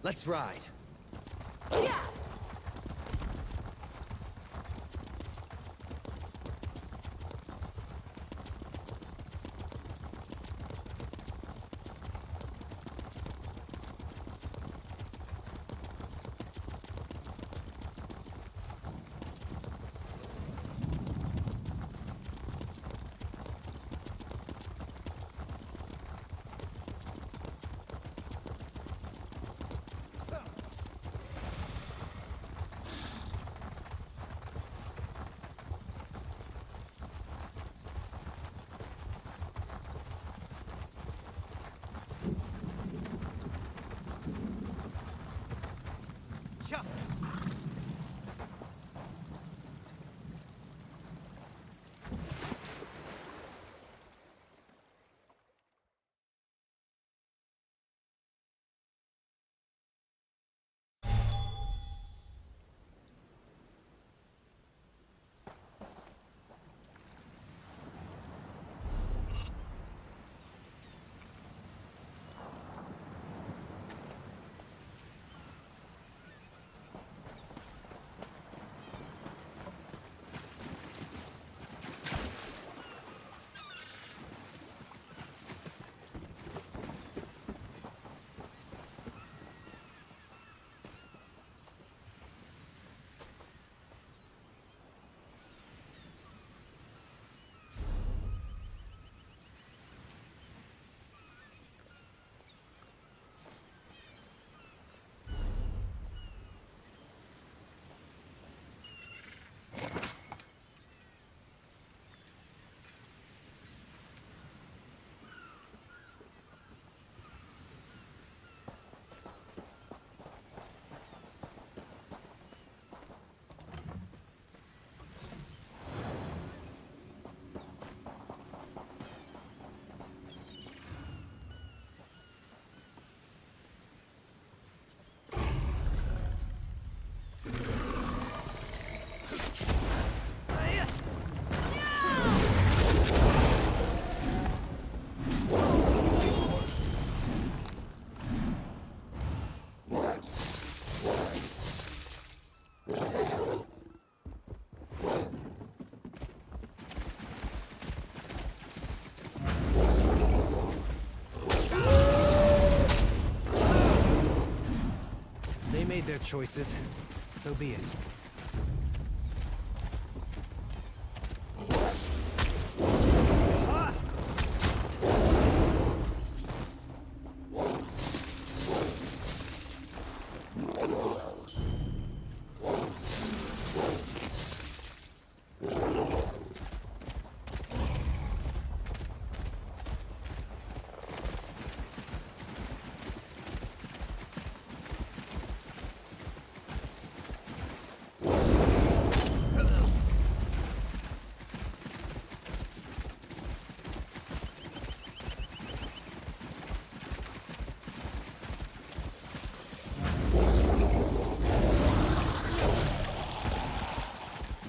Let's ride. They made their choices. So be it.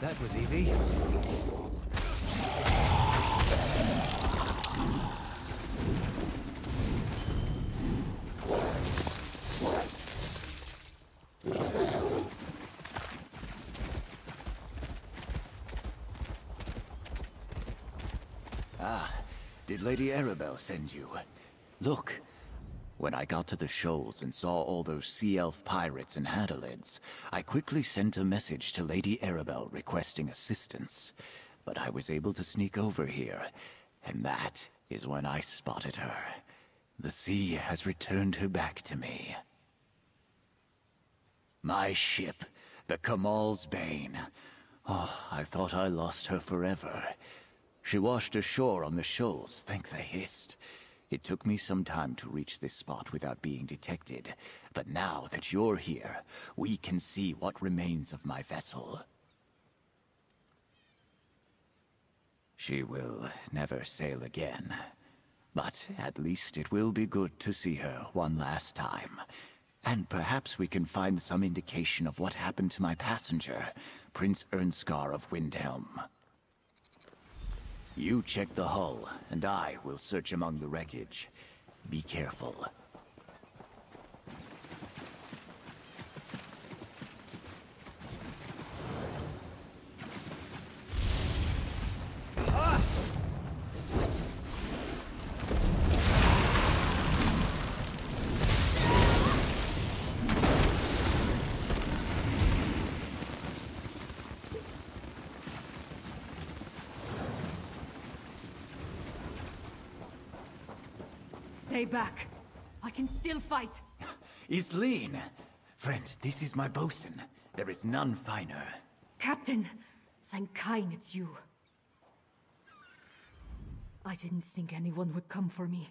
That was easy. Ah, did Lady Arabelle send you? Look, when I got to the shoals and saw all those sea elf pirates and Hadalids, I quickly sent a message to Lady Arabelle requesting assistance. But I was able to sneak over here, and that is when I spotted her. The sea has returned her back to me. My ship, the Kamal's Bane. Oh, I thought I lost her forever. She washed ashore on the shoals, thank the Hist. It took me some time to reach this spot without being detected, but now that you're here, we can see what remains of my vessel. She will never sail again, but at least it will be good to see her one last time. And perhaps we can find some indication of what happened to my passenger, Prince Ernskar of Windhelm. You check the hull, and I will search among the wreckage. Be careful. Stay back. I can still fight. Isleen! Friend, this is my bosun. There is none finer. Captain, Saint Kain, it's you. I didn't think anyone would come for me.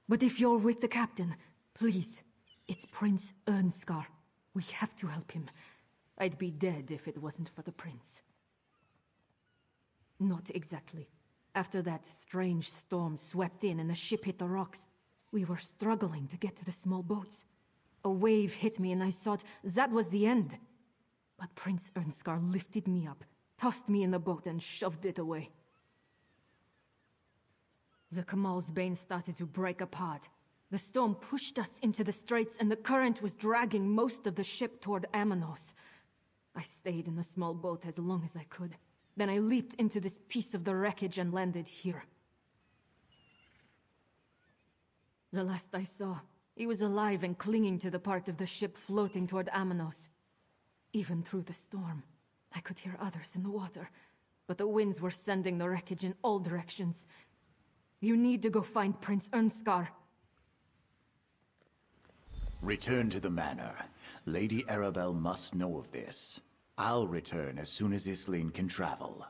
But if you're with the captain, please. It's Prince Ernskar. We have to help him. I'd be dead if it wasn't for the prince. Not exactly. After that strange storm swept in and the ship hit the rocks, we were struggling to get to the small boats. A wave hit me and I thought that was the end. But Prince Ernskar lifted me up, tossed me in the boat and shoved it away. The Kamal's Bane started to break apart. The storm pushed us into the straits and the current was dragging most of the ship toward Amanos. I stayed in the small boat as long as I could. Then I leaped into this piece of the wreckage and landed here. The last I saw, he was alive and clinging to the part of the ship floating toward Amanos. Even through the storm, I could hear others in the water, but the winds were sending the wreckage in all directions. You need to go find Prince Ernskar. Return to the manor. Lady Arabelle must know of this. I'll return as soon as Isleen can travel.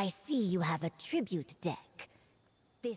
I see you have a tribute deck. This...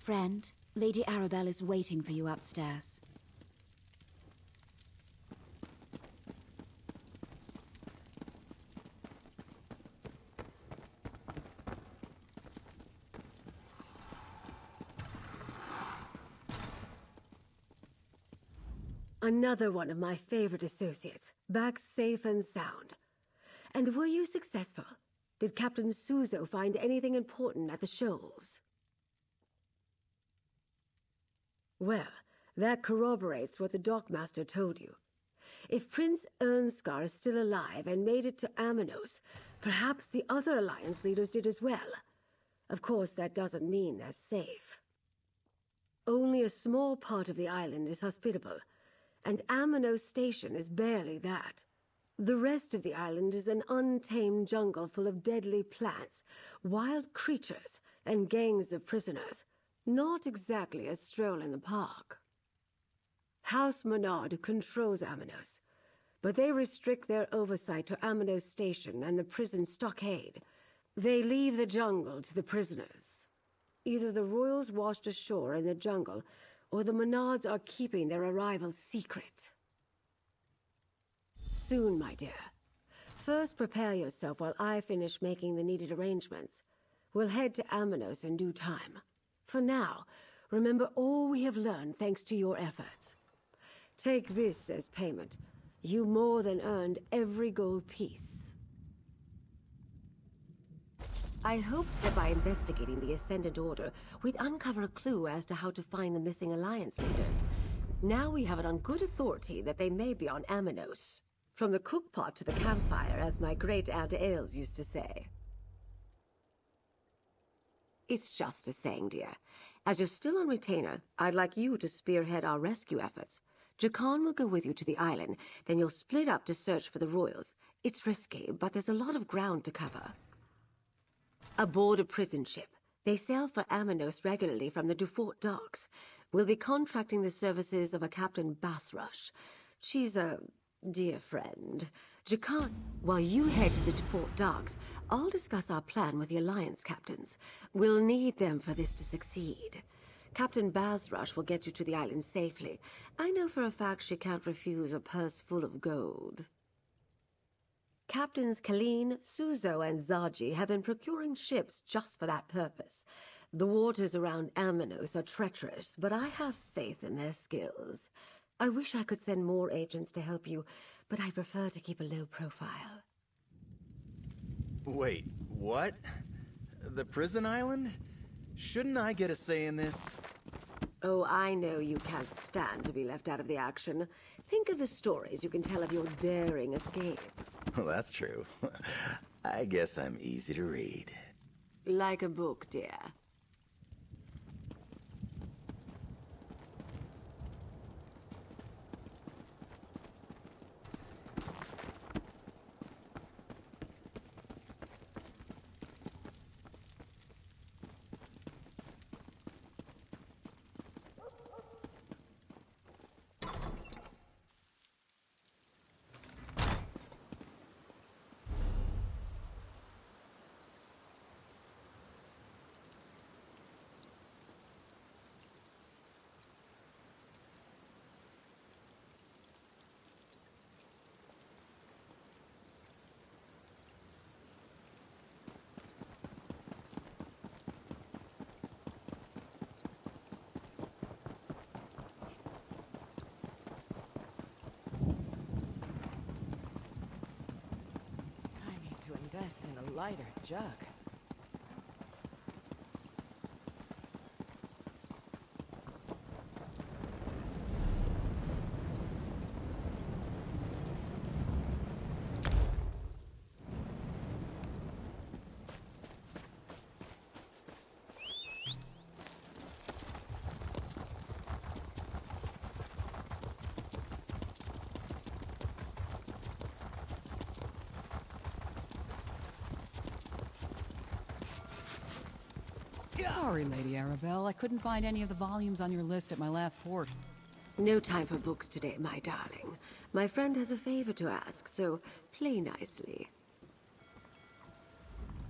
Friend, Lady Arabelle is waiting for you upstairs. Another one of my favorite associates, back safe and sound. And were you successful? Did Captain Suzo find anything important at the shoals? Well, that corroborates what the dockmaster told you. If Prince Ernskar is still alive and made it to Amanos, perhaps the other Alliance leaders did as well. Of course, that doesn't mean they're safe. Only a small part of the island is hospitable, and Amanos Station is barely that. The rest of the island is an untamed jungle full of deadly plants, wild creatures, and gangs of prisoners. Not exactly a stroll in the park. House Menard controls Amanos, but they restrict their oversight to Amanos Station and the prison stockade. They leave the jungle to the prisoners. Either the royals washed ashore in the jungle, or the Menards are keeping their arrival secret. Soon, my dear. First, prepare yourself while I finish making the needed arrangements. We'll head to Amanos in due time. For now, remember all we have learned thanks to your efforts. Take this as payment. You more than earned every gold piece. I hoped that by investigating the Ascendant Order, we'd uncover a clue as to how to find the missing Alliance leaders. Now we have it on good authority that they may be on Amanos. From the cookpot to the campfire, as my great-aunt Ailes used to say. It's just a saying, dear. As you're still on retainer, I'd like you to spearhead our rescue efforts. Jakan will go with you to the island, then you'll split up to search for the royals. It's risky, but there's a lot of ground to cover. Aboard a prison ship. They sail for Amanos regularly from the Dufort docks. We'll be contracting the services of a Captain Basrush. She's a dear friend. Jakan, while you head to the Dufort docks, I'll discuss our plan with the Alliance captains. We'll need them for this to succeed. Captain Basrush will get you to the island safely. I know for a fact she can't refuse a purse full of gold. Captains Kaline, Suzo, and Zaji have been procuring ships just for that purpose. The waters around Amanos are treacherous, but I have faith in their skills. I wish I could send more agents to help you, but I prefer to keep a low profile. Wait, what? The prison island? Shouldn't I get a say in this? Oh, I know you can't stand to be left out of the action. Think of the stories you can tell of your daring escape. Well, that's true. I guess I'm easy to read. Like a book, dear. To invest in a lighter jug. Sorry, Lady Arabelle. I couldn't find any of the volumes on your list at my last port. No time for books today, my darling. My friend has a favor to ask, so play nicely.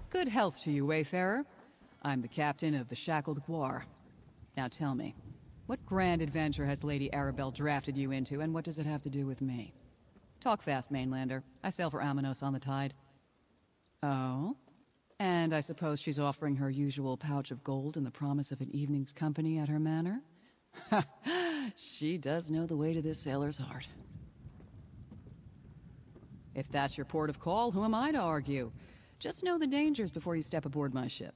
Good health to you, Wayfarer. I'm the captain of the Shackled Guar. Now tell me, what grand adventure has Lady Arabelle drafted you into, and what does it have to do with me? Talk fast, Mainlander. I sail for Amanos on the tide. Oh? And I suppose she's offering her usual pouch of gold and the promise of an evening's company at her manor? She does know the way to this sailor's heart. If that's your port of call, who am I to argue? Just know the dangers before you step aboard my ship.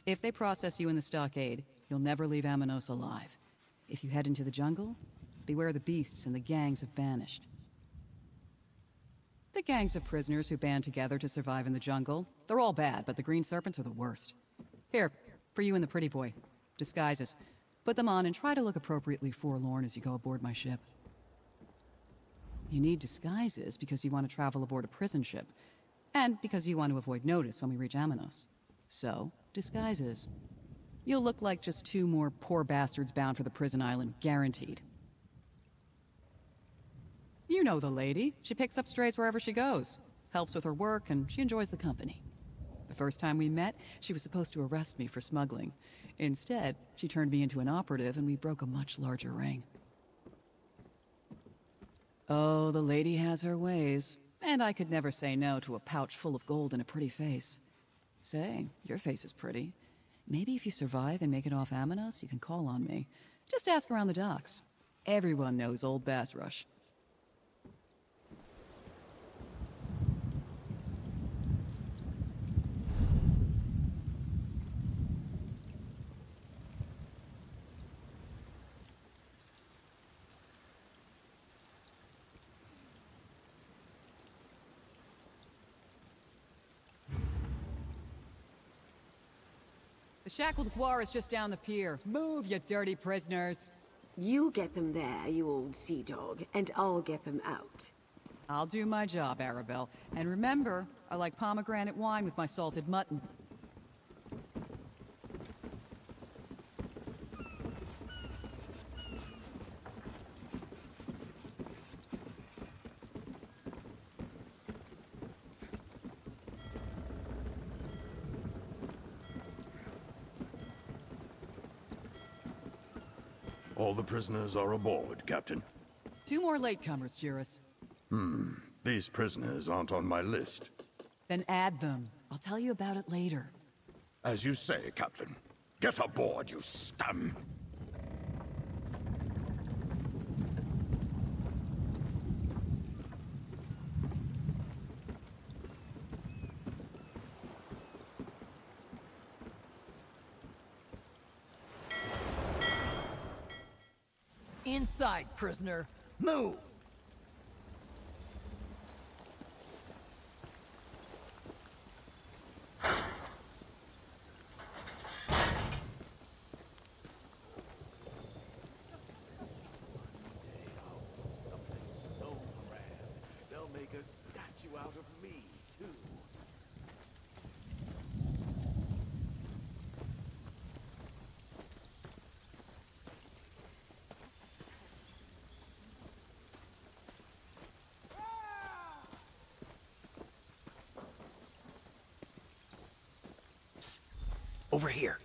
If they process you in the stockade, you'll never leave Amanos alive. If you head into the jungle, beware the beasts and the gangs of banished. The gangs of prisoners who band together to survive in the jungle, they're all bad, but the green serpents are the worst. Here, for you and the pretty boy. Disguises. Put them on and try to look appropriately forlorn as you go aboard my ship. You need disguises because you want to travel aboard a prison ship, and because you want to avoid notice when we reach Amanos. So, disguises. You'll look like just two more poor bastards bound for the prison island, guaranteed. You know the lady. She picks up strays wherever she goes. Helps with her work, and she enjoys the company. The first time we met, she was supposed to arrest me for smuggling. Instead, she turned me into an operative, and we broke a much larger ring. Oh, the lady has her ways. And I could never say no to a pouch full of gold and a pretty face. Say, your face is pretty. Maybe if you survive and make it off Amanos, you can call on me. Just ask around the docks. Everyone knows old Bass Rush. The shackled Guar is just down the pier. Move, you dirty prisoners. You get them there, you old sea dog, and I'll get them out. I'll do my job, Arabelle. And remember, I like pomegranate wine with my salted mutton. All the prisoners are aboard, Captain. 2 more latecomers, Juris. These prisoners aren't on my list. Then add them. I'll tell you about it later. As you say, Captain. Get aboard, you scum! Inside, prisoner. Move! They'll make a statue out of me, too. Psst. Over here.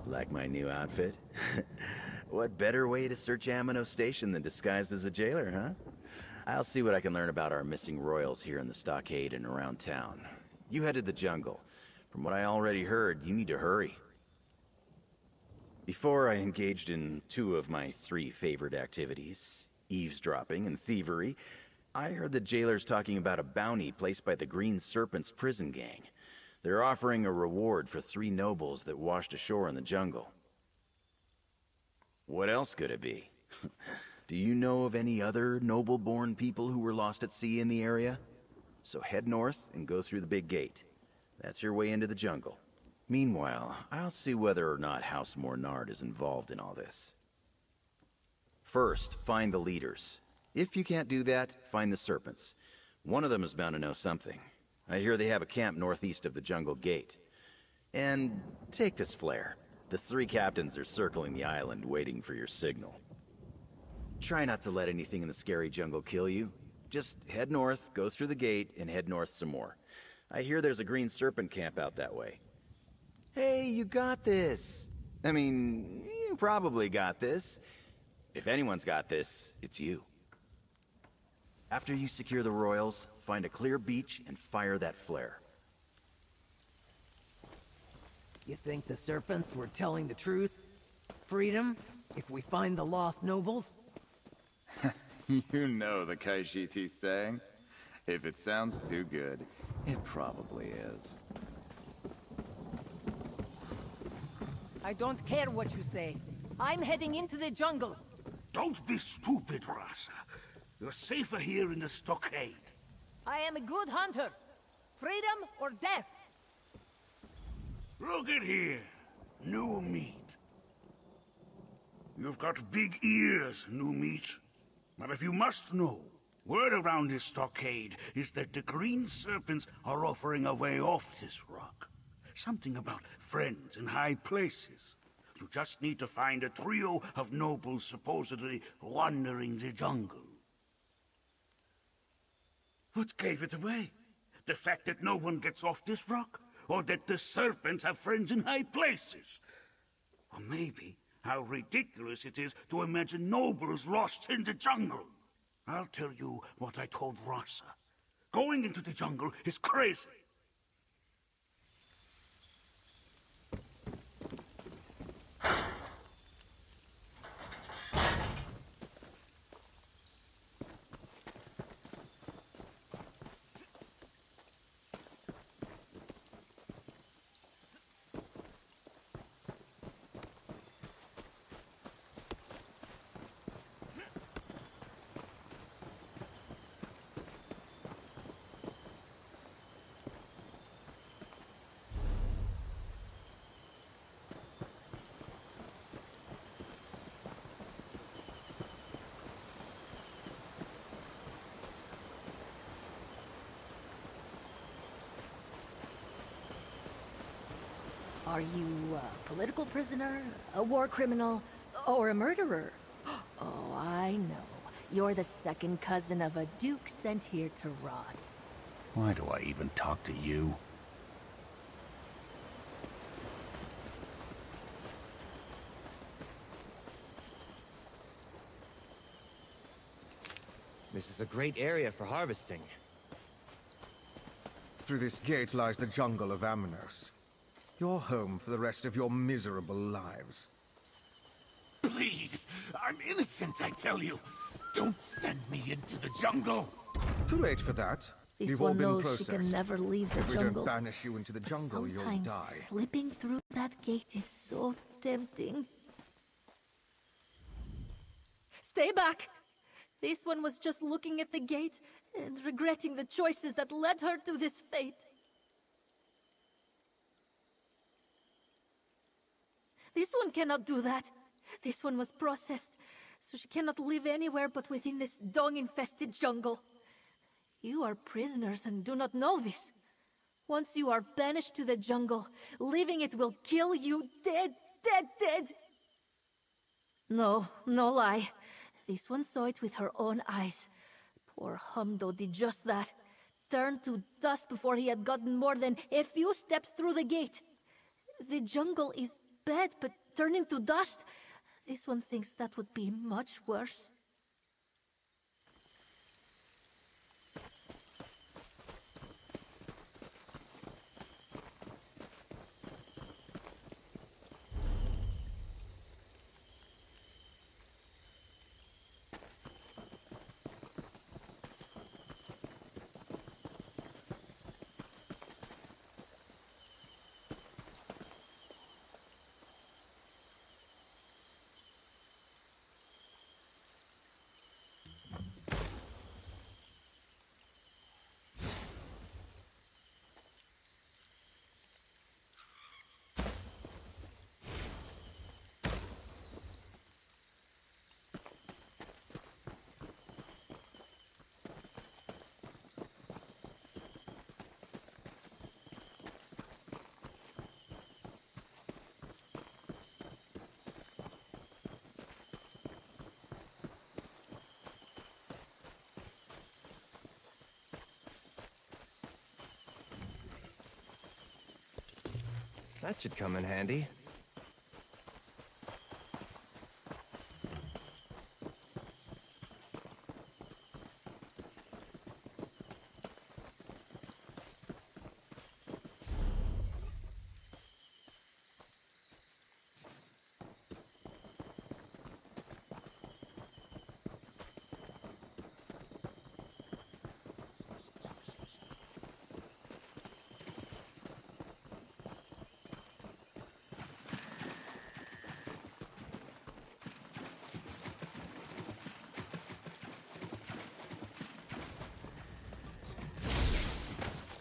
Like my new outfit? What better way to search Amanos Station than disguised as a jailer, huh? I'll see what I can learn about our missing royals here in the stockade and around town. You head to the jungle. From what I already heard, you need to hurry. Before I engaged in 2 of my 3 favorite activities, eavesdropping and thievery, I heard the jailers talking about a bounty placed by the Green Serpent's prison gang. They're offering a reward for 3 nobles that washed ashore in the jungle. What else could it be? Do you know of any other noble-born people who were lost at sea in the area? So head north and go through the big gate. That's your way into the jungle. Meanwhile, I'll see whether or not House Mornard is involved in all this. First, find the leaders. If you can't do that, find the serpents. One of them is bound to know something. I hear they have a camp northeast of the jungle gate. And take this flare. The 3 captains are circling the island waiting for your signal. Try not to let anything in the scary jungle kill you. Just head north, go through the gate, and head north some more. I hear there's a green serpent camp out that way. Hey, you got this! I mean, you probably got this. If anyone's got this, it's you. After you secure the Royals, find a clear beach and fire that flare. You think the serpents were telling the truth? Freedom, if we find the lost nobles? You know the Khajiiti's saying. If it sounds too good, it probably is. I don't care what you say. I'm heading into the jungle. Don't be stupid, Rasa. You're safer here in the stockade. I am a good hunter. Freedom or death? Look at here. New meat. You've got big ears, new meat. But if you must know, word around this stockade is that the Green Serpents are offering a way off this rock. Something about friends in high places. You just need to find a trio of nobles supposedly wandering the jungle. What gave it away? The fact that no one gets off this rock? Or that the serpents have friends in high places? Or maybe how ridiculous it is to imagine nobles lost in the jungle. I'll tell you what I told Rasa. Going into the jungle is crazy. Are you a political prisoner, a war criminal, or a murderer? Oh, I know. You're the second cousin of a duke sent here to rot. Why do I even talk to you? This is a great area for harvesting. Through this gate lies the jungle of Amanos. Your home for the rest of your miserable lives. Please! I'm innocent, I tell you! Don't send me into the jungle! Too late for that. This You've all one been knows processed. she can never leave the if we jungle. don't banish you into the jungle, you'll Sometimes die. slipping through that gate is so tempting. Stay back! This one was just looking at the gate and regretting the choices that led her to this fate. This one cannot do that. This one was processed, so she cannot live anywhere but within this dung-infested jungle. You are prisoners and do not know this. Once you are banished to the jungle, leaving it will kill you dead, dead, dead. No, no lie. This one saw it with her own eyes. Poor Humdo did just that. Turned to dust before he had gotten more than a few steps through the gate. The jungle is bad, but turning to dust? This one thinks that would be much worse. That should come in handy.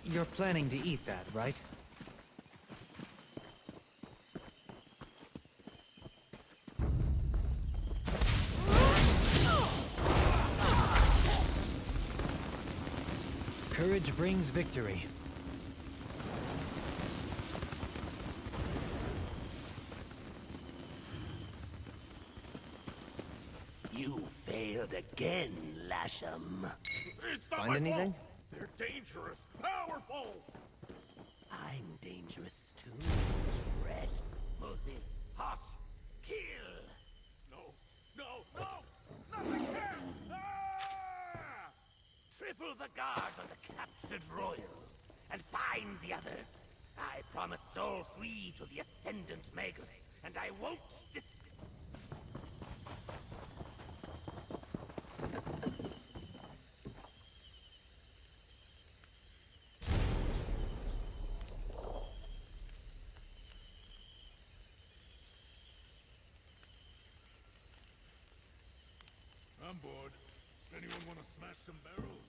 You're planning to eat that, right? Courage brings victory. You failed again, Lasham. It's not Find my anything? fault. They're dangerous, powerful. I'm dangerous too. Red, Mosey, Hush, kill! No! Nothing can! Ah! Triple the guards on the captured royal, and find the others. I promised all three to the Ascendant Magus, and I won't I'm bored. Anyone want to smash some barrels?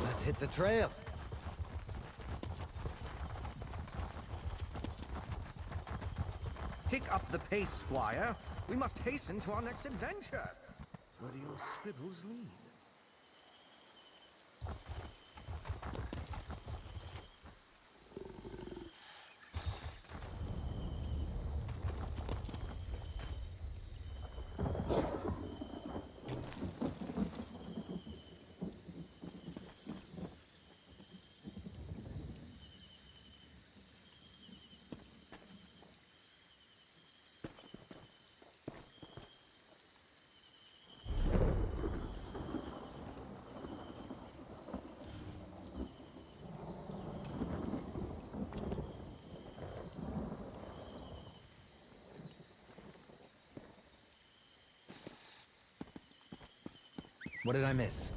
Let's hit the trail. Pick up the pace, Squire. We must hasten to our next adventure. Where do your scribbles lead? What did I miss?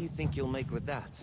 do you think you'll make with that?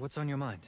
What's on your mind?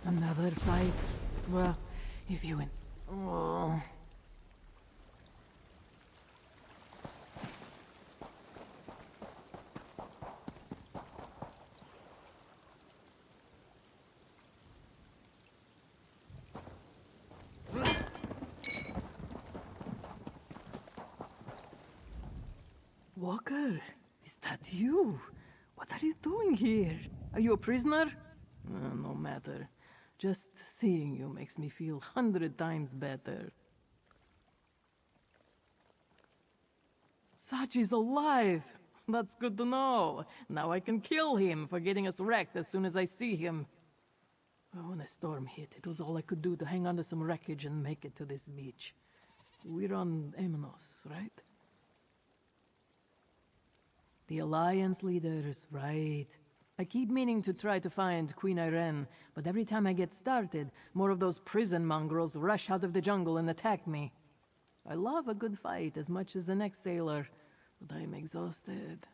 Another fight? Well, if you win. Oh. Walker, is that you? What are you doing here? Are you a prisoner? No matter. Just seeing you makes me feel 100 times better. Sachi's alive! That's good to know. Now I can kill him for getting us wrecked as soon as I see him. When the storm hit, it was all I could do to hang on to some wreckage and make it to this beach. We're on Amenos, right? The Alliance leaders, right. I keep meaning to try to find Queen Irene, but every time I get started, more of those prison mongrels rush out of the jungle and attack me. I love a good fight as much as the next sailor, but I'm exhausted.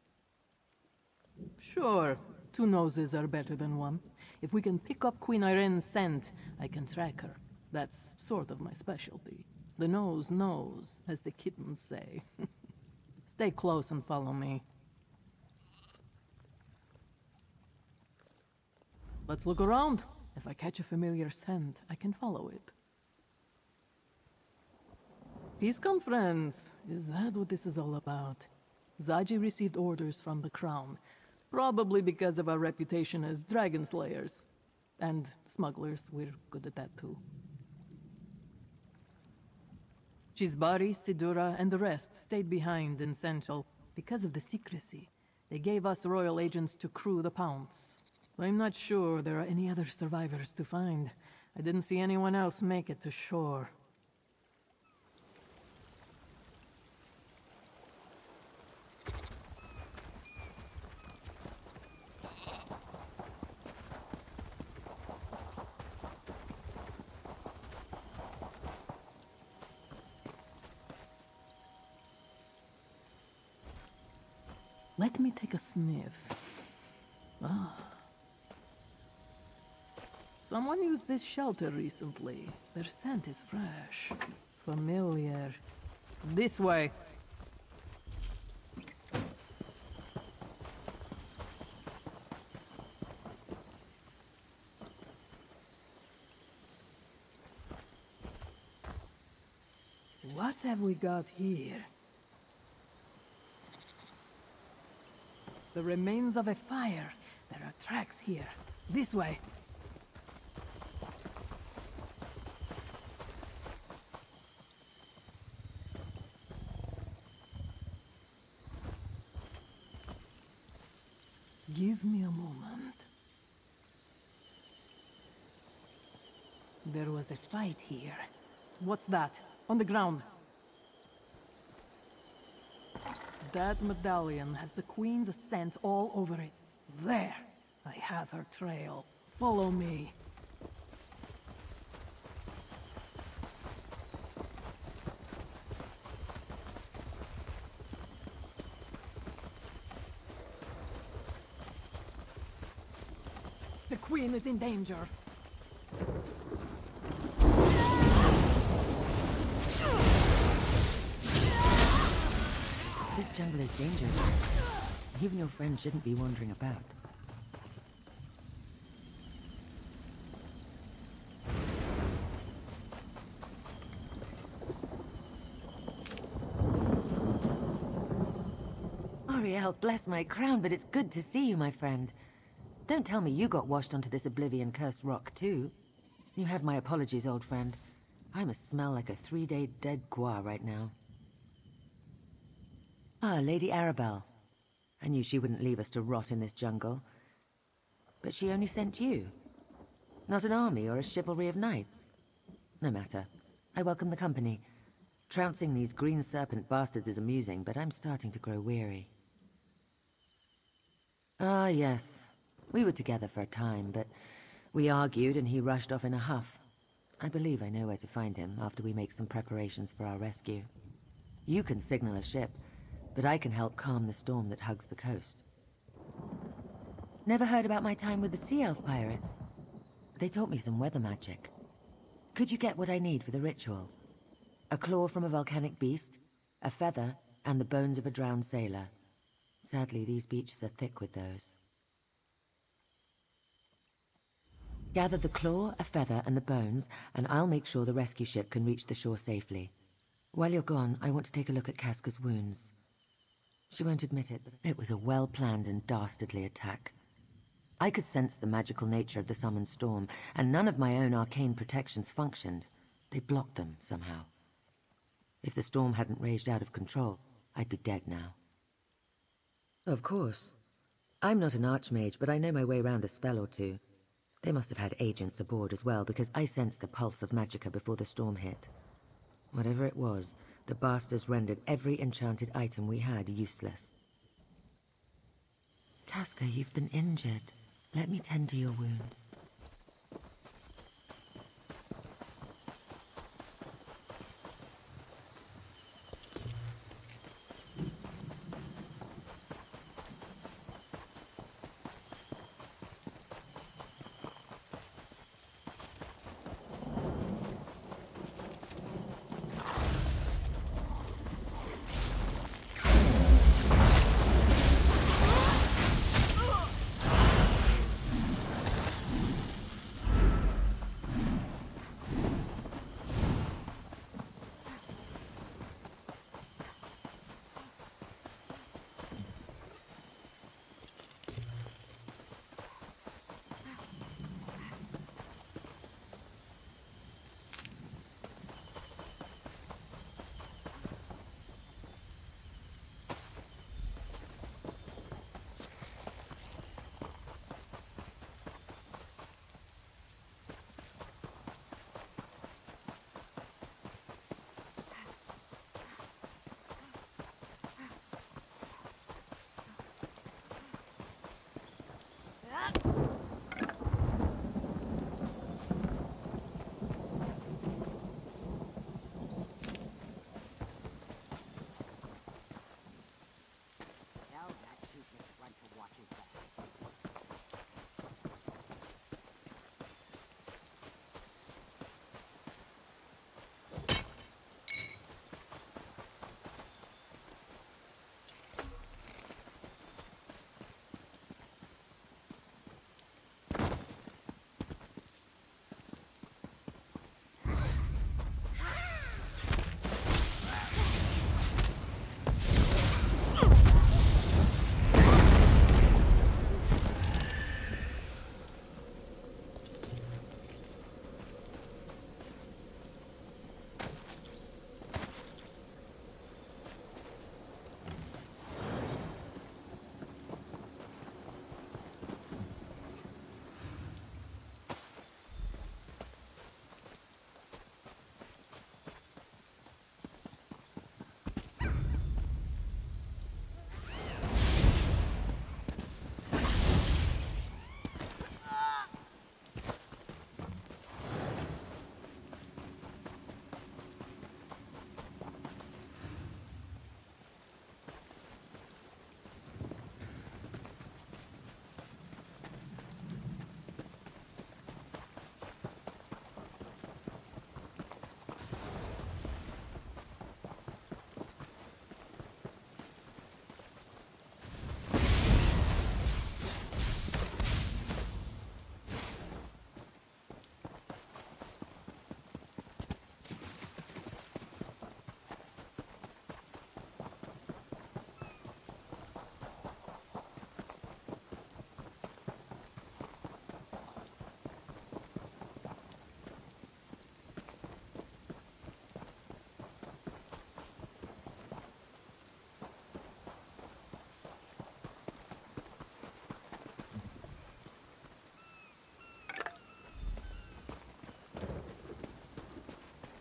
Sure, 2 noses are better than 1. If we can pick up Queen Irene's scent, I can track her. That's sort of my specialty. The nose knows, as the kittens say. Stay close and follow me. Let's look around. If I catch a familiar scent, I can follow it. Peace Conference. Is that what this is all about? Zaji received orders from the Crown, probably because of our reputation as dragon slayers. And smugglers, we're good at that too. Chisbari, Sidura, and the rest stayed behind in Central. Because of the secrecy, they gave us royal agents to crew the Pounce. I'm not sure there are any other survivors to find. I didn't see anyone else make it to shore. Let me take a sniff. Ah. Someone used this shelter recently. Their scent is fresh. Familiar. This way. What have we got here? The remains of a fire. There are tracks here. This way. Give me a moment. There was a fight here. What's that? On the ground. That medallion has the Queen's scent all over it. There! I have her trail. Follow me. The Queen is in danger. This jungle is dangerous. Even your friend shouldn't be wandering about. Ariel, bless my crown, but it's good to see you, my friend. Don't tell me you got washed onto this oblivion-cursed rock, too. You have my apologies, old friend. I must smell like a 3-day dead gua right now. Ah, Lady Arabelle. I knew she wouldn't leave us to rot in this jungle. But she only sent you. Not an army or a chivalry of knights. No matter. I welcome the company. Trouncing these green serpent bastards is amusing, but I'm starting to grow weary. Ah, yes. We were together for a time, but we argued and he rushed off in a huff. I believe I know where to find him after we make some preparations for our rescue. You can signal a ship, but I can help calm the storm that hugs the coast. Never heard about my time with the Sea Elf pirates? They taught me some weather magic. Could you get what I need for the ritual? A claw from a volcanic beast, a feather, and the bones of a drowned sailor. Sadly, these beaches are thick with those. Gather the claw, a feather, and the bones, and I'll make sure the rescue ship can reach the shore safely. While you're gone, I want to take a look at Casca's wounds. She won't admit it, but it was a well-planned and dastardly attack. I could sense the magical nature of the summoned storm, and none of my own arcane protections functioned. They blocked them, somehow. If the storm hadn't raged out of control, I'd be dead now. Of course. I'm not an archmage, but I know my way around a spell or two. They must have had agents aboard as well, because I sensed a pulse of magicka before the storm hit. Whatever it was, the bastards rendered every enchanted item we had useless. Casca, you've been injured. Let me tend to your wounds.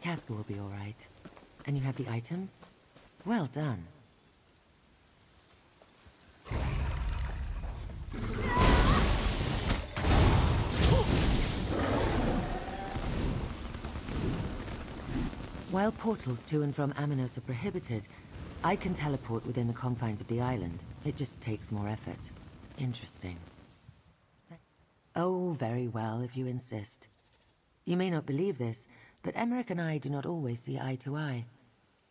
Casca will be all right. And you have the items? Well done. While portals to and from Amanos are prohibited, I can teleport within the confines of the island. It just takes more effort. Interesting. Oh, very well, if you insist. You may not believe this, but Emmerich and I do not always see eye to eye.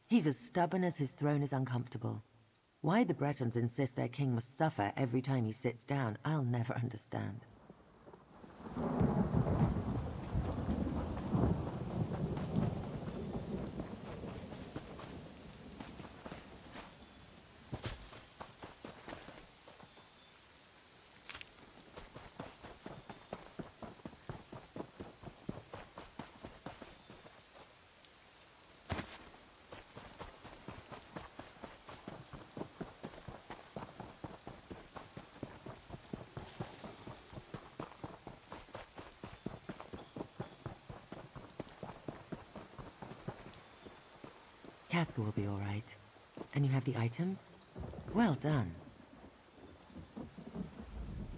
He's as stubborn as his throne is uncomfortable. Why the Bretons insist their king must suffer every time he sits down, I'll never understand. Casca will be all right. And you have the items? Well done.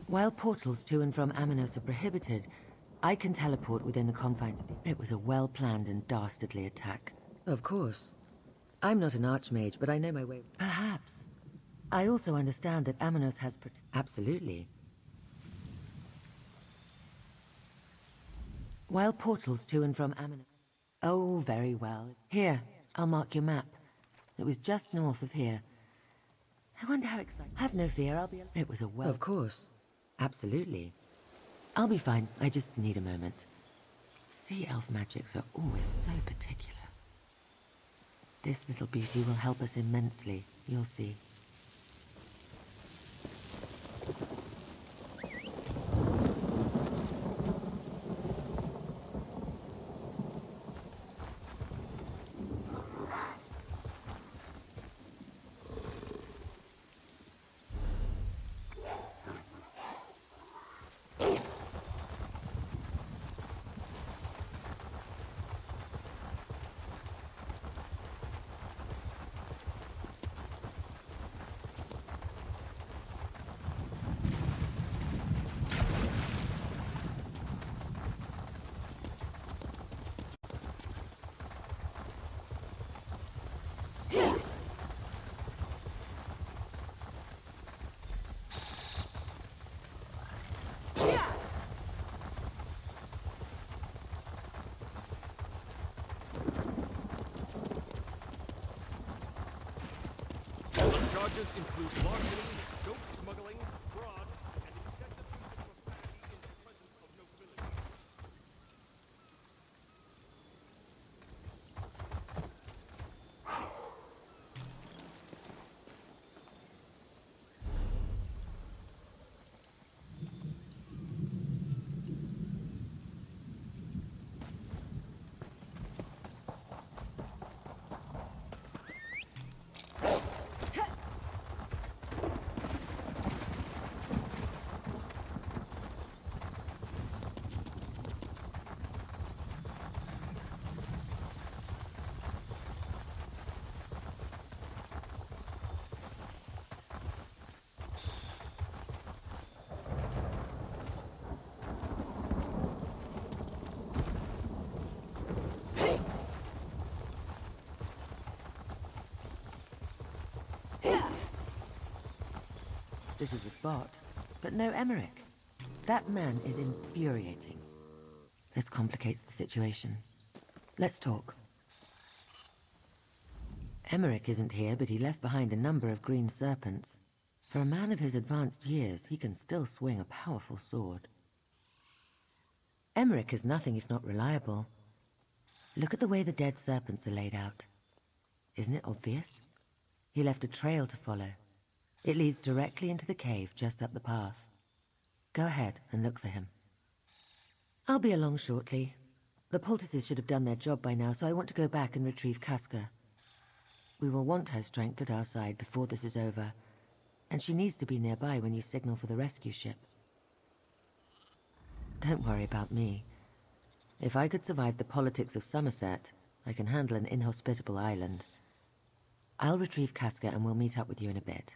While portals to and from Amanos are prohibited, I can teleport within the confines of the... It was a well-planned and dastardly attack. Of course. I'm not an archmage, but I know my way... Perhaps. I also understand that Amanos has... Absolutely. While portals to and from Amanos... Oh, very well. Here, I'll mark your map. It was just north of here. I wonder how exciting... Have no fear, I'll be... It was a well... Of course. Absolutely. I'll be fine. I just need a moment. Sea elf magics are always so particular. This little beauty will help us immensely. You'll see. Charges include larceny, dope smuggling, fraud, and excessive use of profanity in the presence of nobility. This is the spot, but no Emmerich. That man is infuriating. This complicates the situation. Let's talk. Emmerich isn't here, but he left behind a number of green serpents. For a man of his advanced years, he can still swing a powerful sword. Emmerich is nothing if not reliable. Look at the way the dead serpents are laid out. Isn't it obvious? He left a trail to follow. It leads directly into the cave just up the path. Go ahead and look for him. I'll be along shortly. The poultices should have done their job by now, so I want to go back and retrieve Casca. We will want her strength at our side before this is over, and she needs to be nearby when you signal for the rescue ship. Don't worry about me. If I could survive the politics of Somerset, I can handle an inhospitable island. I'll retrieve Casca and we'll meet up with you in a bit.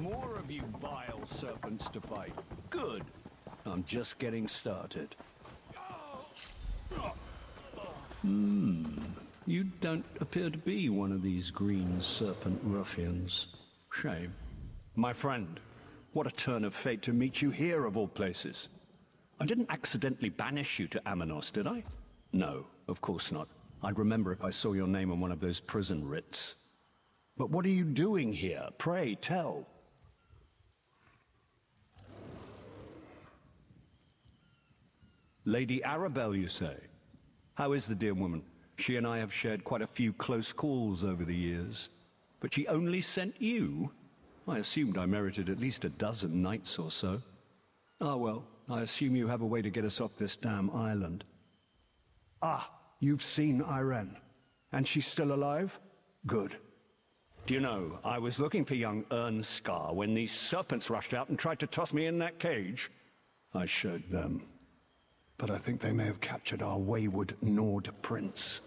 More of you vile serpents to fight. Good. I'm just getting started. You don't appear to be one of these green serpent ruffians. Shame. My friend, what a turn of fate to meet you here of all places. I didn't accidentally banish you to Amanos, did I? No, of course not. I'd remember if I saw your name on one of those prison writs. But what are you doing here? Pray, tell. Lady Arabelle, you say? How is the dear woman? She and I have shared quite a few close calls over the years. But she only sent you? I assumed I merited at least a dozen knights or so. Ah, well, I assume you have a way to get us off this damn island. Ah, you've seen Irene. And she's still alive? Good. Do you know, I was looking for young Ernskar when these serpents rushed out and tried to toss me in that cage. I showed them. But I think they may have captured our wayward Nord prince.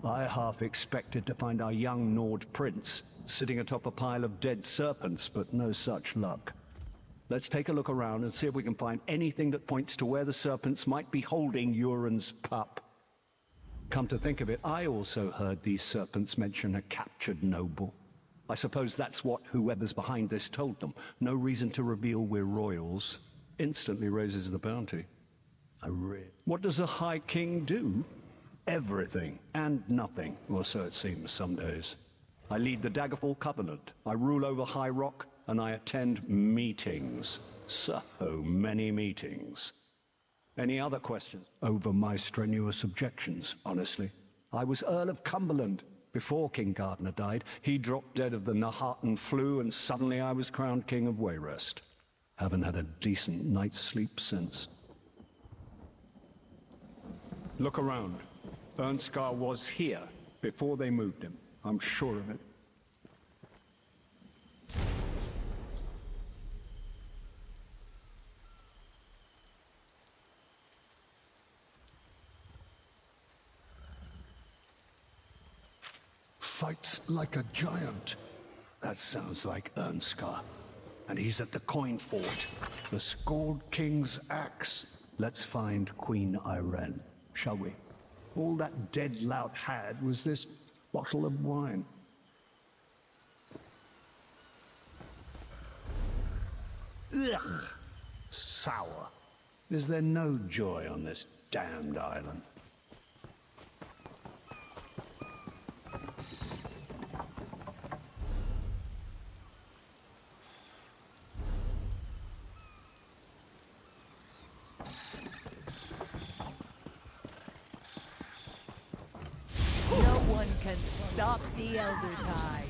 I half expected to find our young Nord prince sitting atop a pile of dead serpents, but no such luck. Let's take a look around and see if we can find anything that points to where the serpents might be holding Euron's pup. Come to think of it, I also heard these serpents mention a captured noble. I suppose that's what whoever's behind this told them. No reason to reveal we're royals. Instantly raises the bounty. What does the High King do? Everything and nothing, or so it seems some days. I lead the Daggerfall Covenant, I rule over High Rock, and I attend meetings. So many meetings. Any other questions? Over my strenuous objections, honestly. I was Earl of Cumberland before King Gardner died. He dropped dead of the Nahartan flu, and suddenly I was crowned King of Wayrest. Haven't had a decent night's sleep since. Look around. Ernskar was here before they moved him. I'm sure of it. Fights like a giant. That sounds like Ernskar. And he's at the coin fort. The Scald King's axe. Let's find Queen Irene, shall we? All that dead lout had was this bottle of wine. Ugh! Sour. Is there no joy on this damned island? No one can stop the Elder Tide.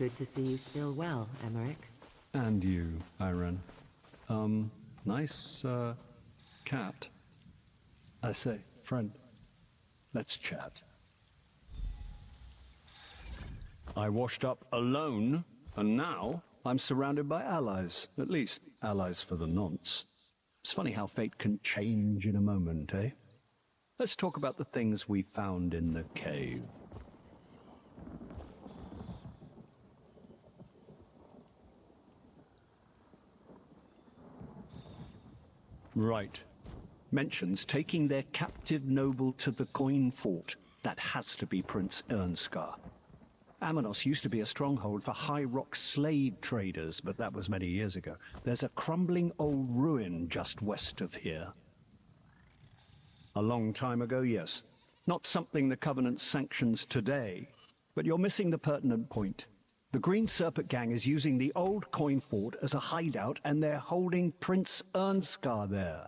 Good to see you still well, Emmerich. And you, Irene. Nice, cat. I say, friend, let's chat. I washed up alone, and now I'm surrounded by allies. At least, allies for the nonce. It's funny how fate can change in a moment, eh? Let's talk about the things we found in the cave. Right. Mentions taking their captive noble to the coin fort. That has to be Prince Ernskar. Amanos used to be a stronghold for High Rock slave traders, but that was many years ago. There's a crumbling old ruin just west of here. A long time ago, yes. Not something the Covenant sanctions today. But you're missing the pertinent point. The Green Serpent Gang is using the old coin fort as a hideout, and they're holding Prince Ernskar there.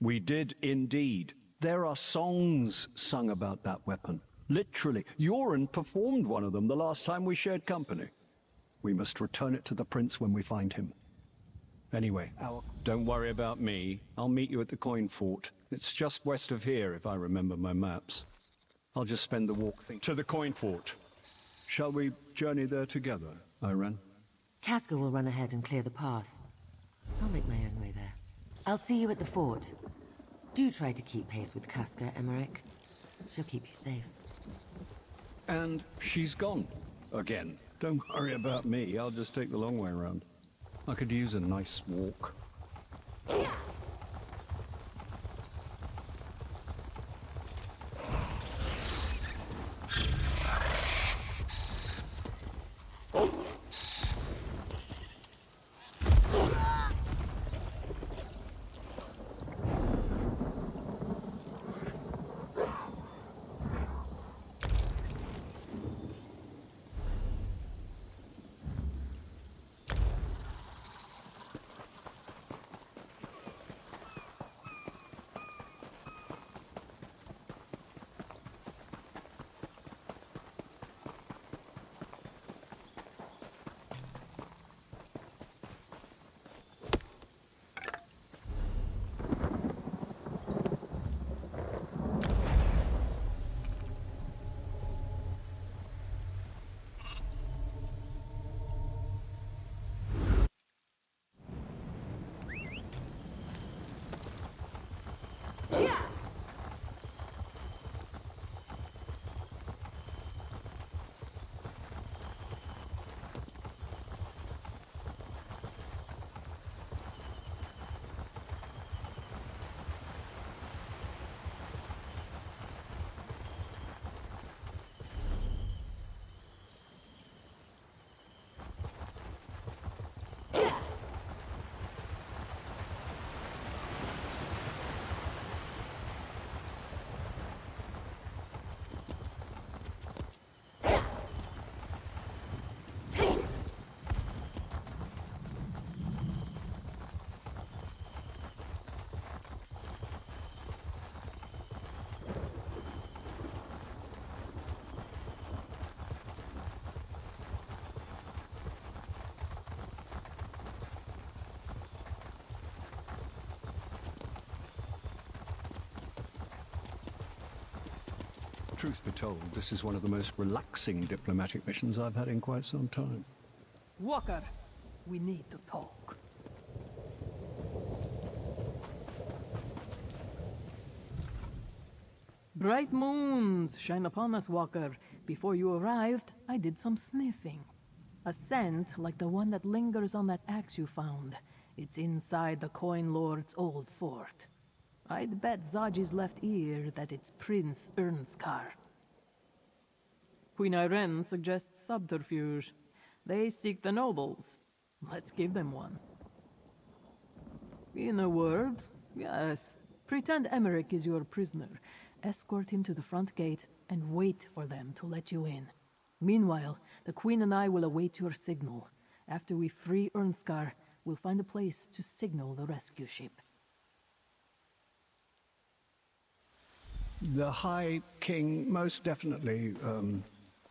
We did indeed. There are songs sung about that weapon. Literally. Yoren performed one of them the last time we shared company. We must return it to the prince when we find him. Anyway, don't worry about me. I'll meet you at the coin fort. It's just west of here, if I remember my maps. I'll just spend the walk to the coin fort. Shall we journey there together, Irene? Casca will run ahead and clear the path. I'll make my own way there. I'll see you at the fort. Do try to keep pace with Casca, Emmerich. She'll keep you safe. And she's gone. Again. Don't worry about me. I'll just take the long way around. I could use a nice walk. Truth be told, this is one of the most relaxing diplomatic missions I've had in quite some time. Walker, we need to talk. Bright moons shine upon us, Walker. Before you arrived, I did some sniffing. A scent like the one that lingers on that axe you found. It's inside the Coin Lord's old fort. I'd bet Zaji's left ear that it's Prince Ernskar. Queen Irene suggests subterfuge. They seek the nobles. Let's give them one. In a word, yes. Pretend Emmerich is your prisoner. Escort him to the front gate and wait for them to let you in. Meanwhile, the Queen and I will await your signal. After we free Ernskar, we'll find a place to signal the rescue ship. The High King most definitely,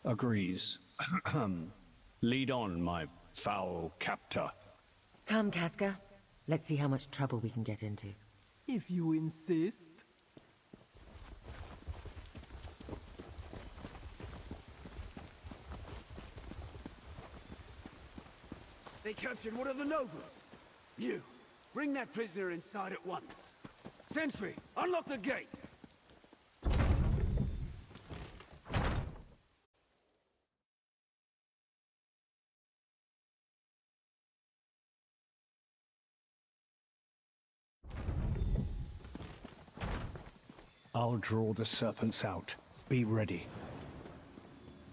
agrees. Lead on, my foul captor. Come, Casca. Let's see how much trouble we can get into. If you insist. They captured one of the nobles. You, bring that prisoner inside at once. Sentry, unlock the gate! I'll draw the serpents out. Be ready.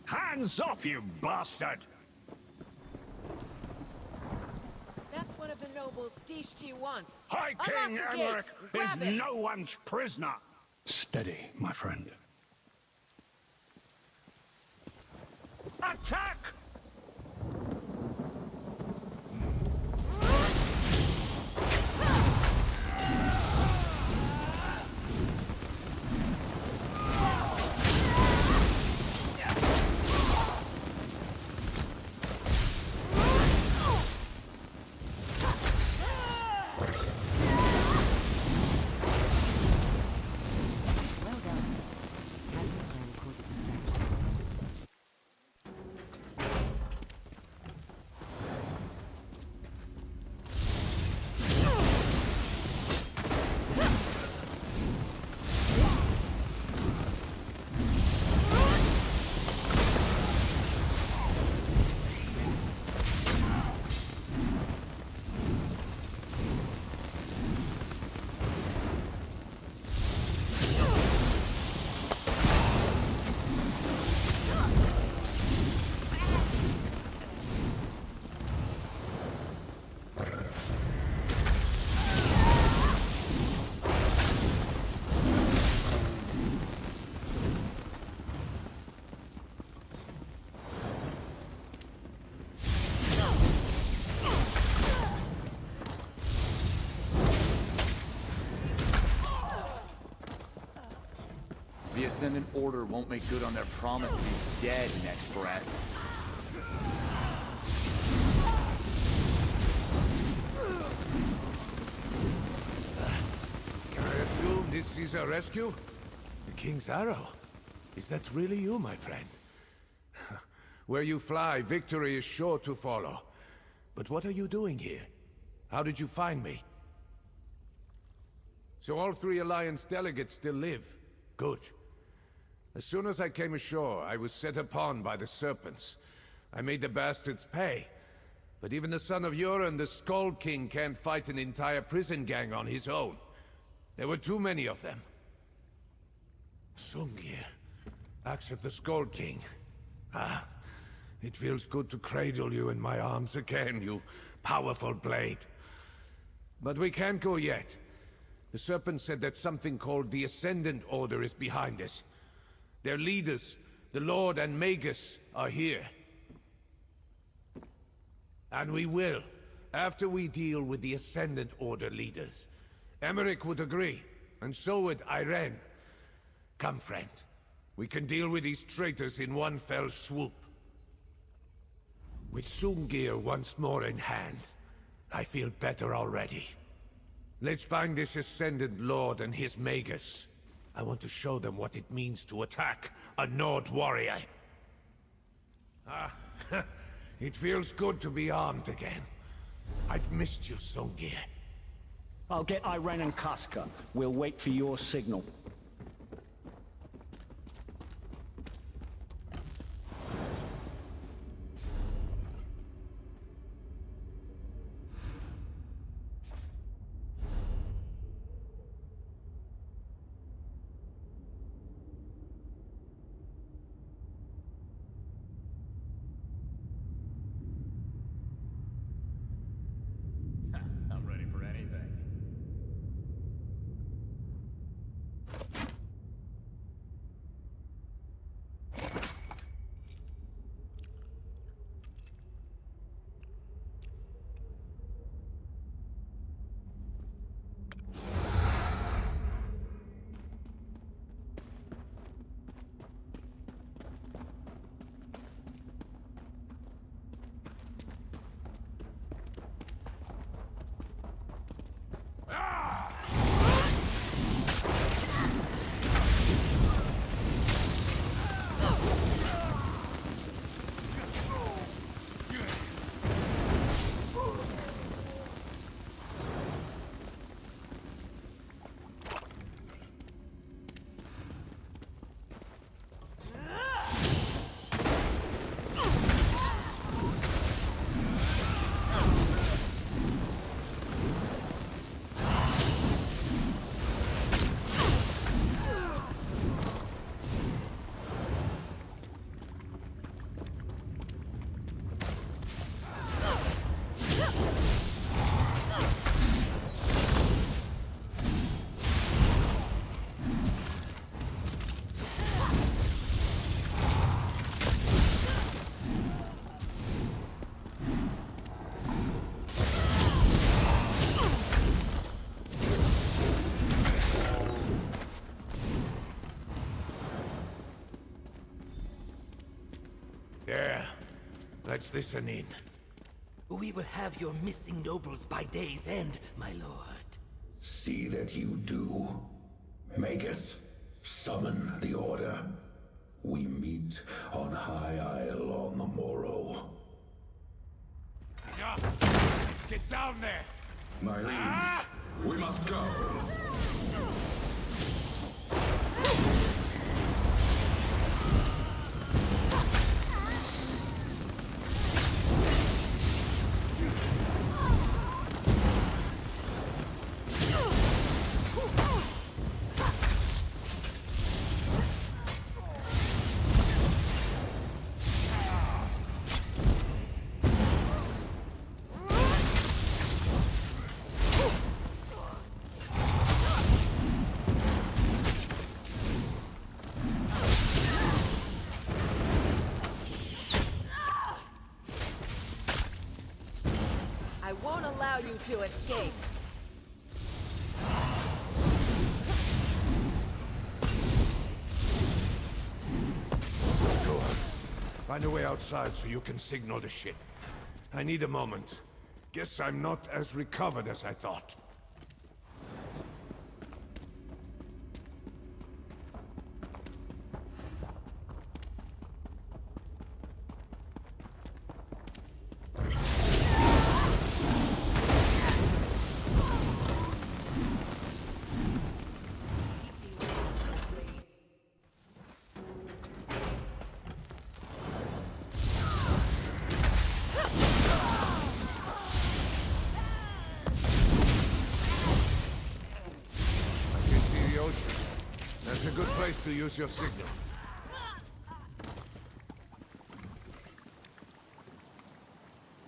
Hands off, you bastard! That's one of the nobles dished you once. High King Emmerich is no one's prisoner! Steady, my friend. Attack! The Ascendant Order won't make good on their promise to be dead next breath. Can I assume this is a rescue? The King's Arrow? Is that really you, my friend? Where you fly, victory is sure to follow. But what are you doing here? How did you find me? So all 3 Alliance delegates still live. Good. As soon as I came ashore, I was set upon by the Serpents. I made the bastards pay. But even the son of Yuren, the Skull King, can't fight an entire prison gang on his own. There were too many of them. Sungir, axe of the Skull King. Ah, it feels good to cradle you in my arms again, you powerful blade. But we can't go yet. The Serpent said that something called the Ascendant Order is behind us. Their leaders, the Lord and Magus, are here. And we will, after we deal with the Ascendant Order leaders. Emmerich would agree, and so would Irene. Come, friend. We can deal with these traitors in one fell swoop. With Sungir once more in hand, I feel better already. Let's find this Ascendant Lord and his Magus. I want to show them what it means to attack a Nord warrior. Ah, it feels good to be armed again. I've missed you, Sungir. I'll get Irene and Casca. We'll wait for your signal. I'm ready for anything. Let's listen in. We will have your missing nobles by day's end, my lord. See that you do. Magus, summon the Order. We meet on High Isle on the morrow. Enough! Get down there! My liege, we must go. I won't allow you to escape. Go on. Find a way outside so you can signal the ship. I need a moment. Guess I'm not as recovered as I thought. That's a good place to use your signal.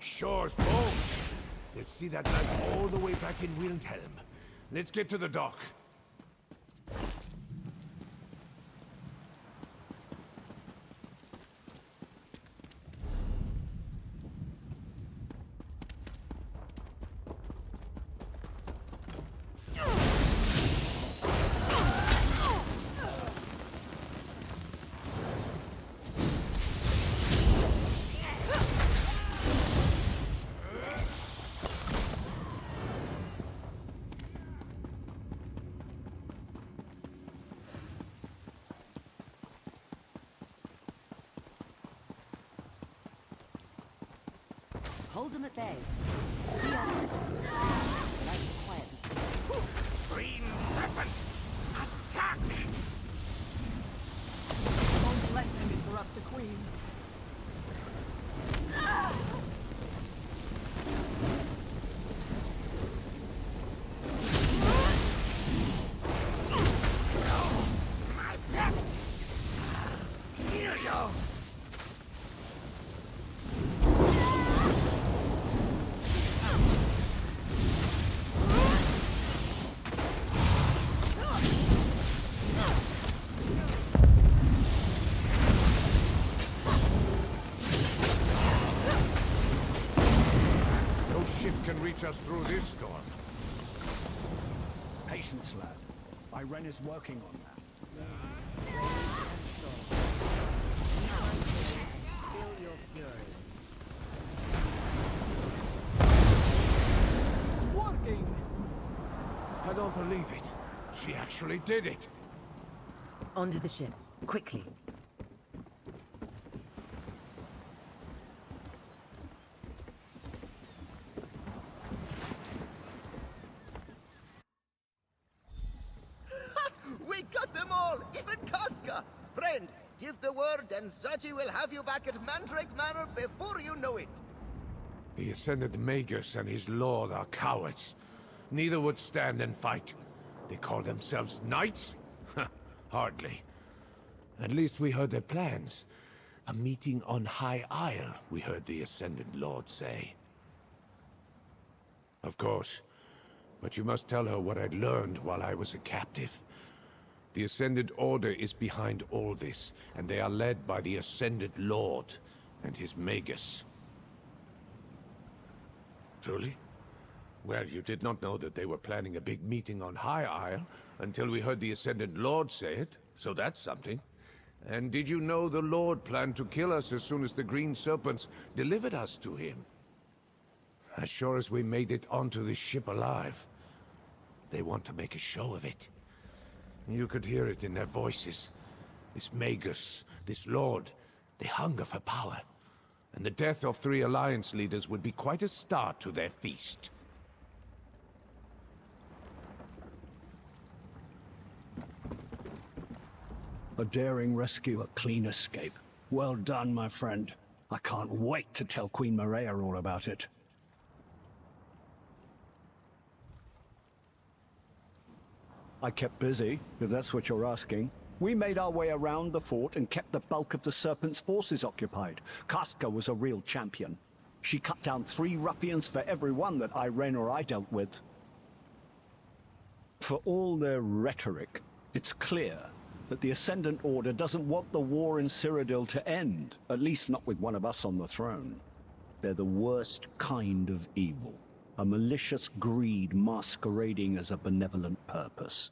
Shore's bones. Let's see that light all the way back in Wildhelm. Let's get to the dock. Hold them at bay. We are but I should quiet them. Green Serpent! Attack! Don't let them interrupt the Queen. My pets! Heal you! Can reach us through this storm. Patience, lad. Irene is working on that. Feel your fury. Working! I don't believe it. She actually did it. Onto the ship. Quickly. We got them all, even Casca! Friend, give the word and Zaji will have you back at Mandrake Manor before you know it. The Ascended Magus and his lord are cowards. Neither would stand and fight. They call themselves knights? Hardly. At least we heard their plans. A meeting on High Isle, we heard the Ascended Lord say. Of course. But you must tell her what I'd learned while I was a captive. The Ascended Order is behind all this, and they are led by the Ascended Lord and his Magus. Truly? Well, you did not know that they were planning a big meeting on High Isle until we heard the Ascended Lord say it, so that's something. And did you know the Lord planned to kill us as soon as the Green Serpents delivered us to him? As sure as we made it onto this ship alive, they want to make a show of it. You could hear it in their voices. This Magus, this Lord, they hunger for power. And the death of 3 Alliance leaders would be quite a start to their feast. A daring rescue, a clean escape. Well done, my friend. I can't wait to tell Queen Maria all about it. I kept busy, if that's what you're asking. We made our way around the fort and kept the bulk of the Serpent's forces occupied. Casca was a real champion. She cut down 3 ruffians for every one that Irene or I dealt with. For all their rhetoric, it's clear that the Ascendant Order doesn't want the war in Cyrodiil to end, at least not with one of us on the throne. They're the worst kind of evil, a malicious greed masquerading as a benevolent purpose.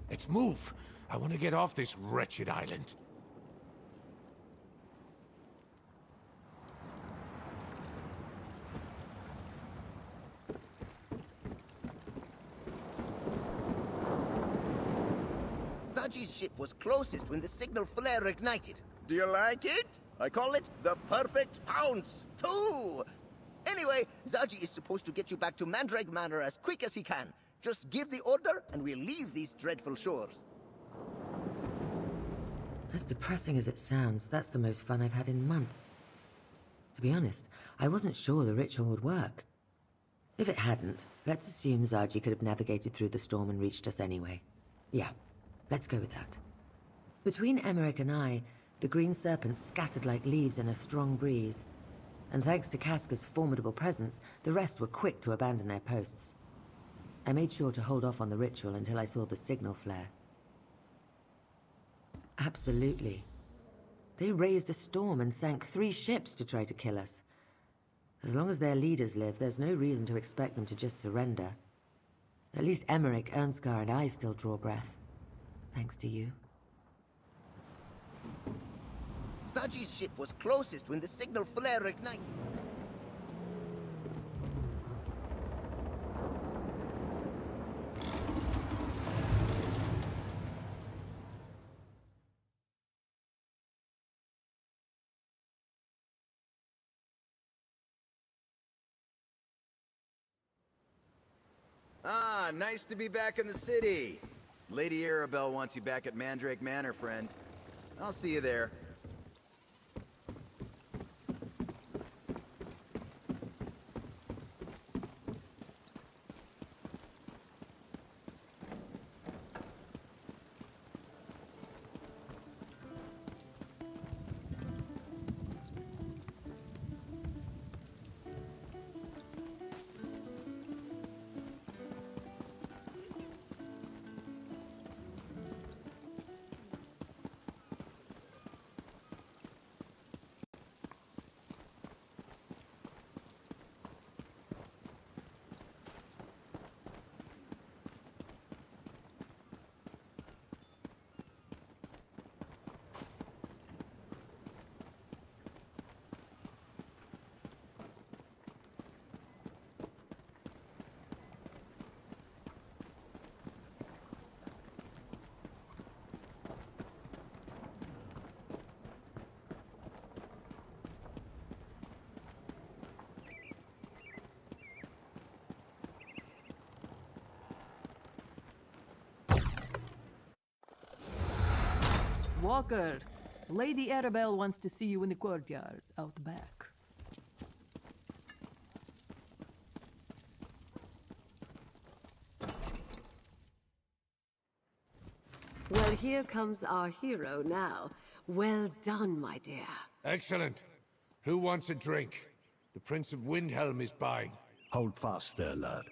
Let's move. I want to get off this wretched island. Zaji's ship was closest when the signal flare ignited. Do you like it? I call it the perfect pounce, too! Anyway, Zaji is supposed to get you back to Mandrake Manor as quick as he can. Just give the order, and we'll leave these dreadful shores. As depressing as it sounds, that's the most fun I've had in months. To be honest, I wasn't sure the ritual would work. If it hadn't, let's assume Zaji could have navigated through the storm and reached us anyway. Yeah, let's go with that. Between Emmerich and I, the Green Serpents scattered like leaves in a strong breeze. And thanks to Casca's formidable presence, the rest were quick to abandon their posts. I made sure to hold off on the ritual until I saw the signal flare. Absolutely. They raised a storm and sank 3 ships to try to kill us. As long as their leaders live, there's no reason to expect them to just surrender. At least Emmerich, Ernskar, and I still draw breath. Thanks to you. Zaji's ship was closest when the signal flare ignited. Ah, nice to be back in the city. Lady Arabelle wants you back at Mandrake Manor, friend. I'll see you there. Walker, Lady Arabelle wants to see you in the courtyard, out back. Well, here comes our hero now. Well done, my dear. Excellent. Who wants a drink? The Prince of Windhelm is buying. Hold fast there, lad.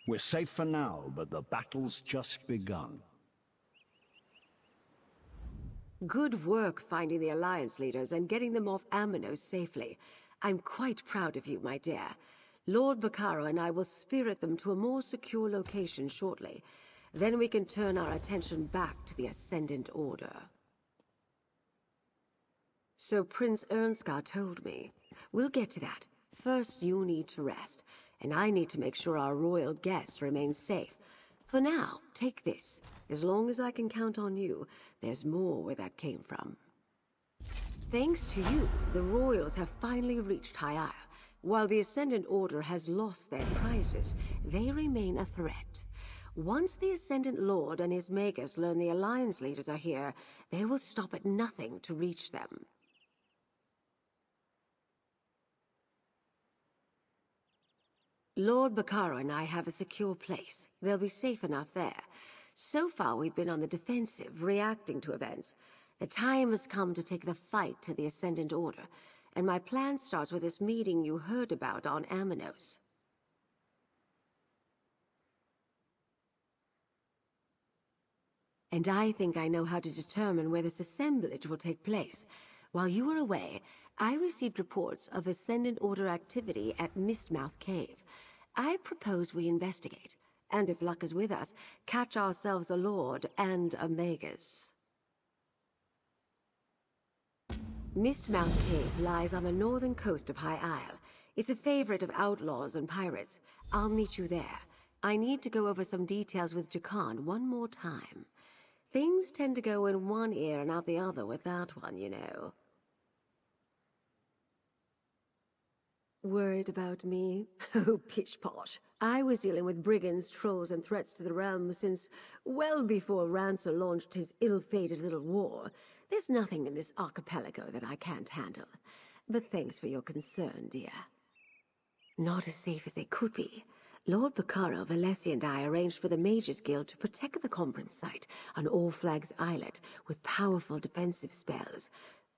We're safe for now, but the battle's just begun. Good work finding the Alliance leaders and getting them off Amanos safely. I'm quite proud of you, my dear. Lord Bacaro and I will spirit them to a more secure location shortly. Then we can turn our attention back to the Ascendant Order. So Prince Ernskar told me. We'll get to that. First, you need to rest, and I need to make sure our royal guests remain safe. For now, take this. As long as I can count on you, there's more where that came from. Thanks to you, the royals have finally reached High Isle. While the Ascendant Order has lost their prizes, they remain a threat. Once the Ascendant Lord and his Magus learn the Alliance leaders are here, they will stop at nothing to reach them. Lord Bacaro and I have a secure place. They'll be safe enough there. So far, we've been on the defensive, reacting to events. The time has come to take the fight to the Ascendant Order, and my plan starts with this meeting you heard about on Amanos. And I think I know how to determine where this assemblage will take place. While you were away, I received reports of Ascendant Order activity at Mistmouth Cave. I propose we investigate, and if luck is with us, catch ourselves a Lord and a Magus. Mistmouth Cave lies on the northern coast of High Isle. It's a favorite of outlaws and pirates. I'll meet you there. I need to go over some details with Jakan one more time. Things tend to go in one ear and out the other with that one, you know. Worried about me? Oh, pish-posh. I was dealing with brigands, trolls, and threats to the realm since well before Rancer launched his ill-fated little war. There's nothing in this archipelago that I can't handle. But thanks for your concern, dear. Not as safe as they could be. Lord Bacaro, Valessi, and I arranged for the Mages Guild to protect the conference site on All Flags Islet with powerful defensive spells.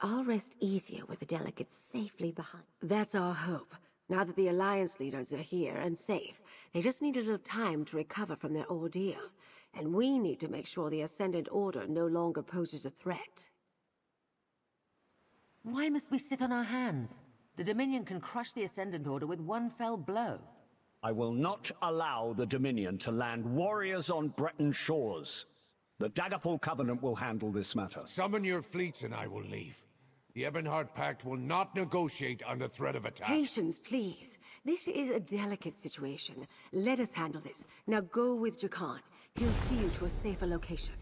I'll rest easier with the delegates safely behind. That's our hope. Now that the Alliance leaders are here and safe, they just need a little time to recover from their ordeal. And we need to make sure the Ascendant Order no longer poses a threat. Why must we sit on our hands? The Dominion can crush the Ascendant Order with one fell blow. I will not allow the Dominion to land warriors on Breton shores. The Daggerfall Covenant will handle this matter. Summon your fleets and I will leave. The Ebonheart Pact will not negotiate under threat of attack. Patience, please. This is a delicate situation. Let us handle this. Now go with Jakan. He'll see you to a safer location.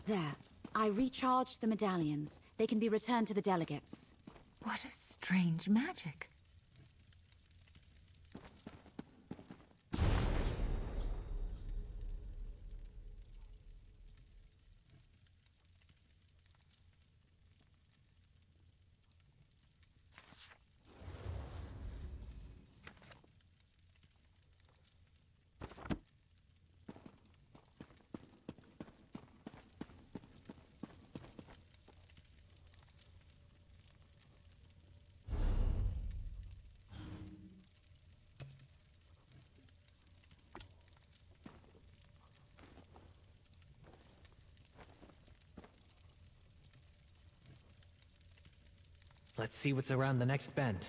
There. I recharged the medallions. They can be returned to the delegates. What a strange magic. Let's see what's around the next bend.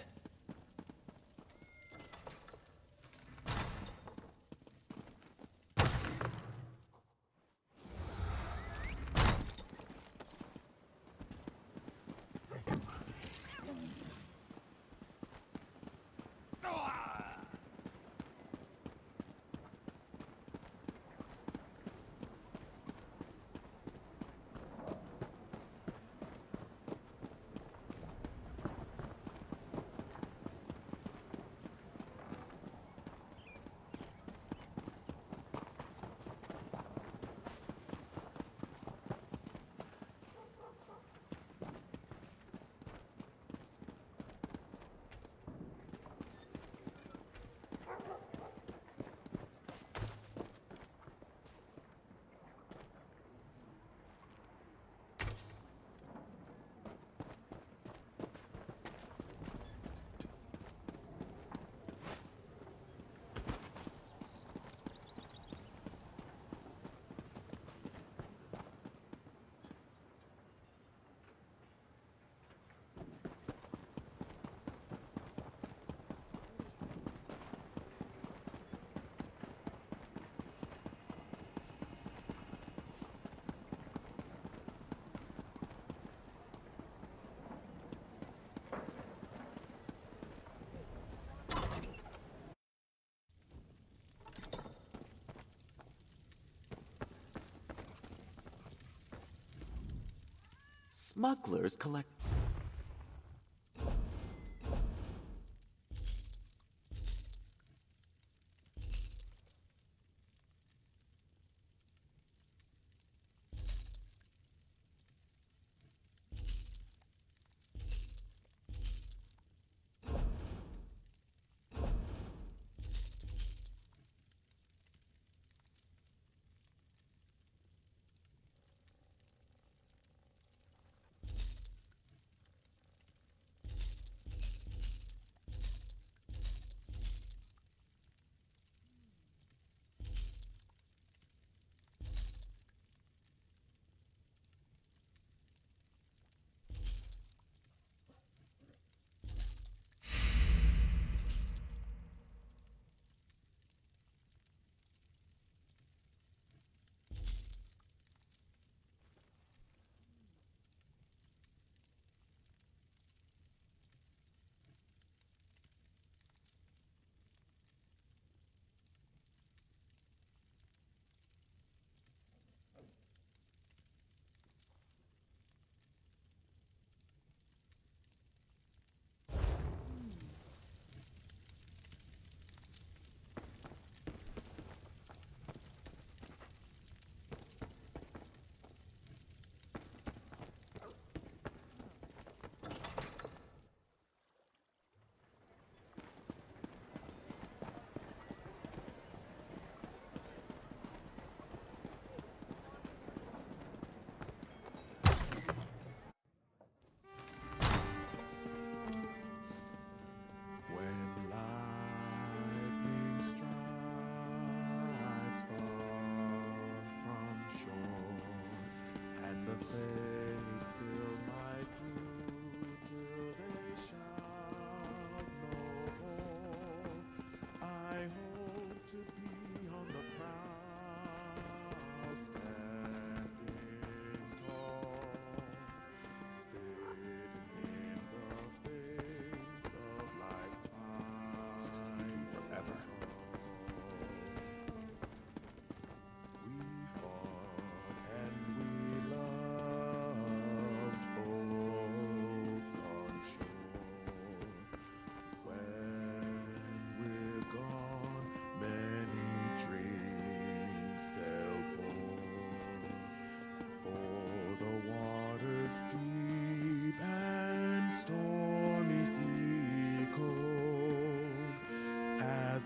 Smugglers collect...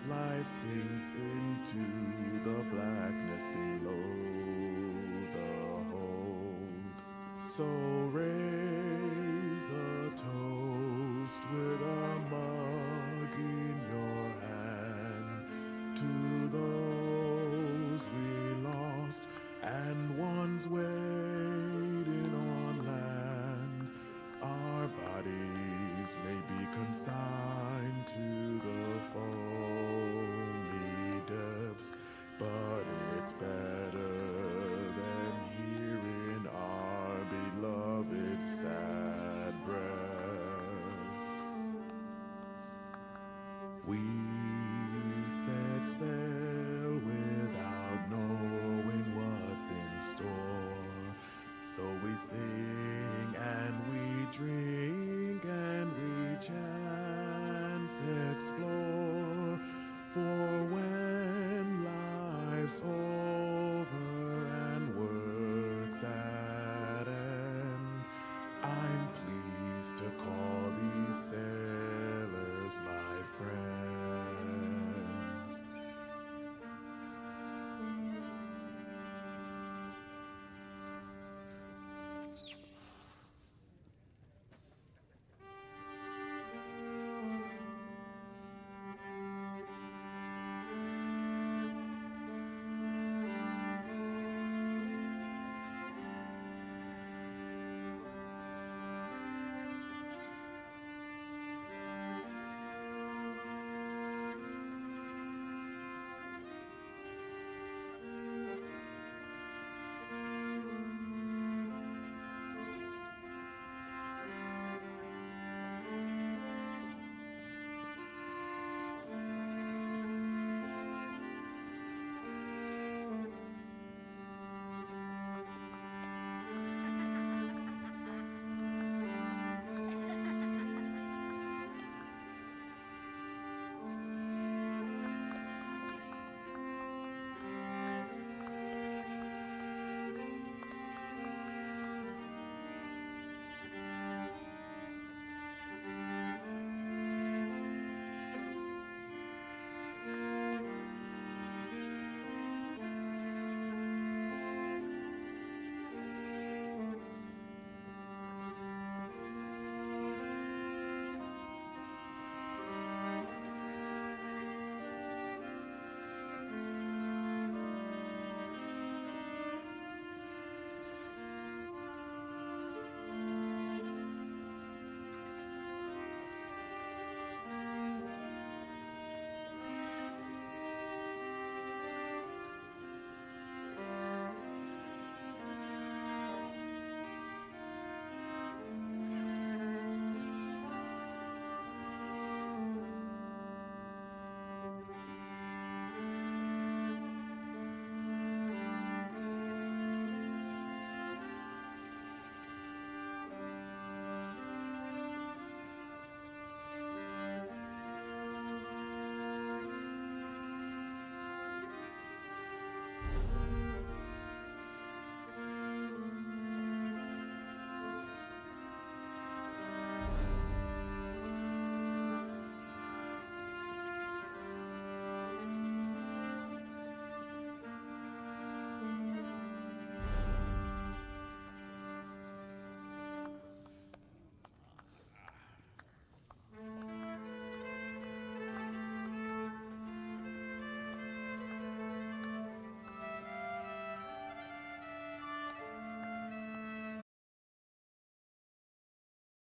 life sinks into the blackness below the hold. So raise a toast with a mug in your hand to those we lost and ones waiting on land. Our bodies may be consigned to the foamy depths, but it's better than hearing our beloved sad breaths. We set sail without knowing what's in store, so we sing and we drink and we chance explore, for when life's over